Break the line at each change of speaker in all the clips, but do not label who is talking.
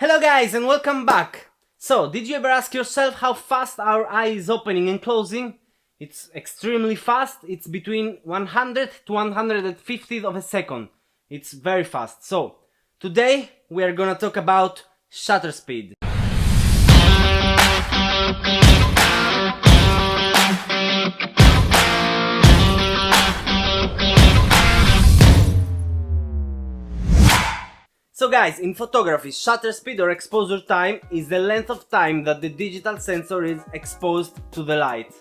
Hello guys and welcome back! So, did you ever ask yourself how fast our eye is opening and closing? It's extremely fast, it's between 100 to 150th of a second. It's very fast. So, today we are gonna talk about shutter speed. So guys, in photography, shutter speed or exposure time is the length of time that the digital sensor is exposed to the light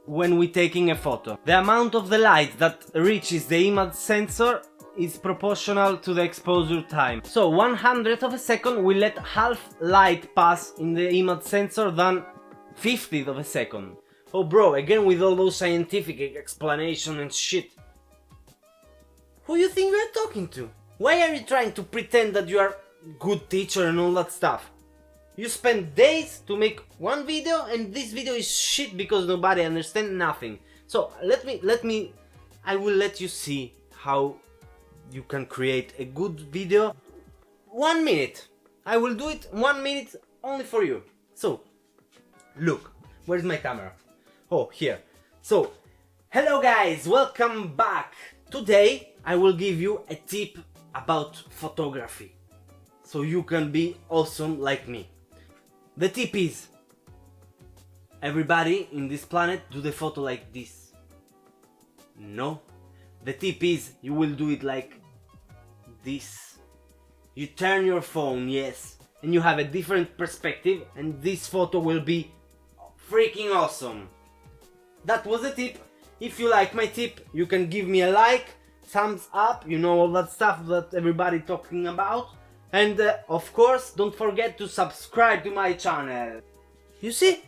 when we're taking a photo. The amount of the light that reaches the image sensor is proportional to the exposure time. So 100th of a second will let half light pass in the image sensor than 50th of a second. Oh bro, again with all those scientific explanation and shit. Who you think you're talking to? Why are you trying to pretend that you are good teacher and all that stuff? You spend days to make one video and this video is shit because nobody understands nothing. So I will let you see how you can create a good video. 1 minute. I will do it 1 minute only for you. So, look, where's my camera? Oh, here. So, hello guys, welcome back. Today I will give you a tip about photography, so you can be awesome like me. The tip is, everybody in this planet do the photo like this. No, the tip is you will do it like this. You turn your phone, yes, and you have a different perspective and this photo will be freaking awesome. That was the tip. If you like my tip, you can give me a like, thumbs up, you know, all that stuff that everybody talking about. And of course, don't forget to subscribe to my channel. You see,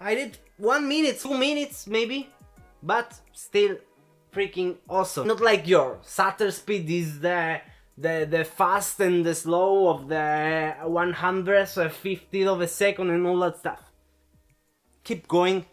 I did 1 minute, 2 minutes maybe, but still freaking awesome. Not like your shutter speed is the fast and the slow of the 100th or 50th of a second and all that stuff. Keep going,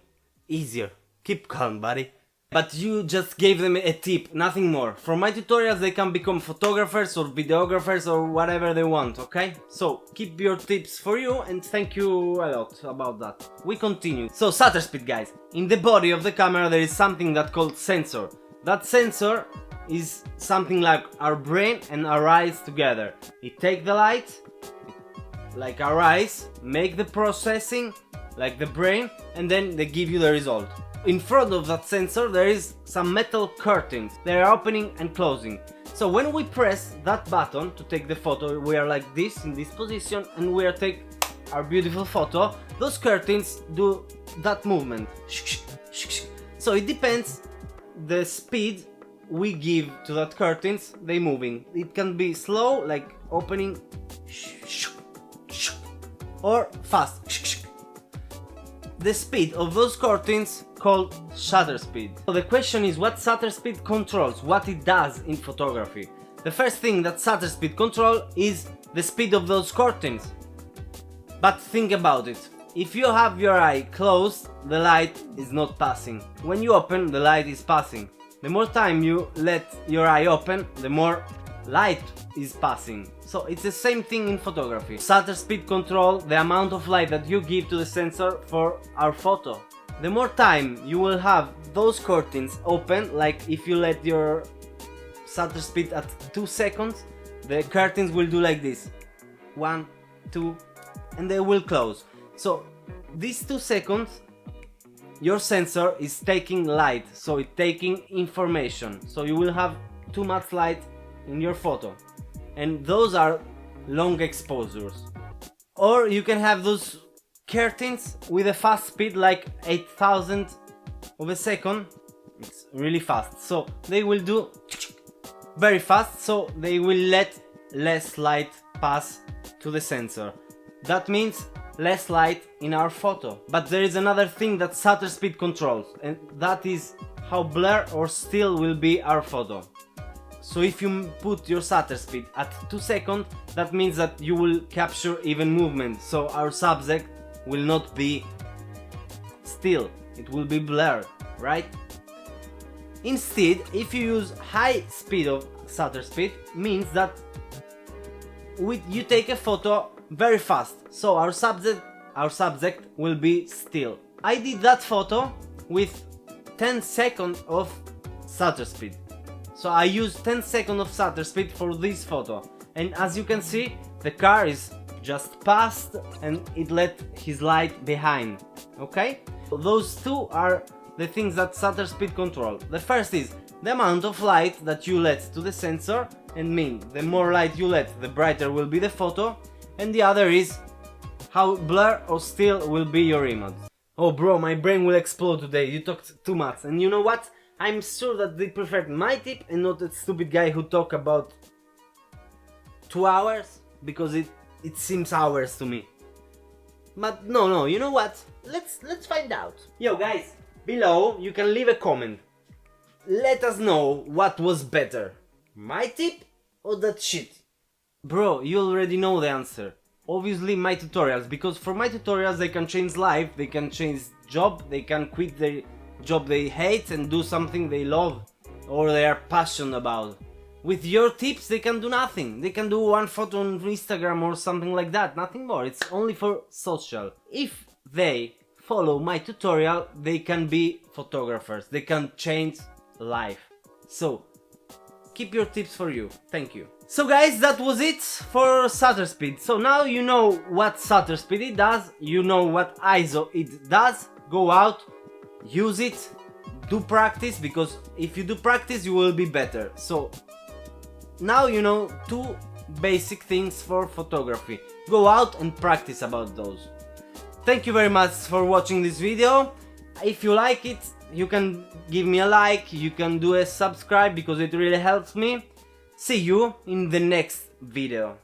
easier. Keep calm, buddy. But you just gave them a tip, nothing more. From my tutorials they can become photographers or videographers or whatever they want, okay? So, keep your tips for you and thank you a lot about that. We continue. So, shutter speed guys. In the body of the camera there is something that's called sensor. That sensor is something like our brain and our eyes together. It takes the light, like our eyes, make the processing, like the brain, and then they give you the result. In front of that sensor there is some metal curtains. They are opening and closing. So when we press that button to take the photo, we are like this, in this position, and we are take our beautiful photo. Those curtains do that movement. So it depends the speed we give to that curtains, they moving. It can be slow, like opening, or fast. The speed of those curtains called shutter speed. So the question is what shutter speed controls, what it does in photography. The first thing that shutter speed control is the speed of those curtains. But think about it. If you have your eye closed, the light is not passing. When you open, the light is passing. The more time you let your eye open, the more light is passing. So it's the same thing in photography. Shutter speed control the amount of light that you give to the sensor for our photo. The more time you will have those curtains open, like if you let your shutter speed at 2 seconds, the curtains will do like this. 1, 2, and they will close. So these 2 seconds, your sensor is taking light, so it's taking information. So you will have too much light in your photo. And those are long exposures. Or you can have those curtains with a fast speed like 8,000 of a second. It's really fast. So they will do very fast, so they will let less light pass to the sensor. That means less light in our photo. But there is another thing that shutter speed controls, and that is how blur or still will be our photo. So if you put your shutter speed at 2 seconds, that means that you will capture even movement, so our subject will not be still, it will be blurred, right? Instead, if you use high speed of shutter speed, means that you take a photo very fast. So our subject will be still. I did that photo with 10 seconds of shutter speed. So I used 10 seconds of shutter speed for this photo. And as you can see, the car is just passed and it left his light behind. Okay? Those two are the things that shutter speed control. The first is the amount of light that you let to the sensor, and mean the more light you let, the brighter will be the photo. And the other is how blur or still will be your image. Oh bro, my brain will explode today, you talked too much. And you know what? I'm sure that they preferred my tip and not that stupid guy who talked about 2 hours, because it seems hours to me. But no, you know what? Let's find out. Yo guys, below you can leave a comment. Let us know what was better, my tip or that shit. Bro, you already know the answer. Obviously my tutorials, because for my tutorials they can change life, they can change job, they can quit their job they hate and do something they love or they are passionate about. With your tips they can do nothing. They can do one photo on Instagram or something like that, nothing more. It's only for social. If they follow my tutorial, they can be photographers, they can change life. So keep your tips for you. Thank you. So guys, that was it for shutter speed. So now you know what shutter speed it does, you know what ISO it does. Go out, use it, do practice, because if you do practice you will be better. So now you know 2 basic things for photography. Go out and practice about those. Thank you very much for watching this video. If you like it, you can give me a like, you can do a subscribe because it really helps me. See you in the next video.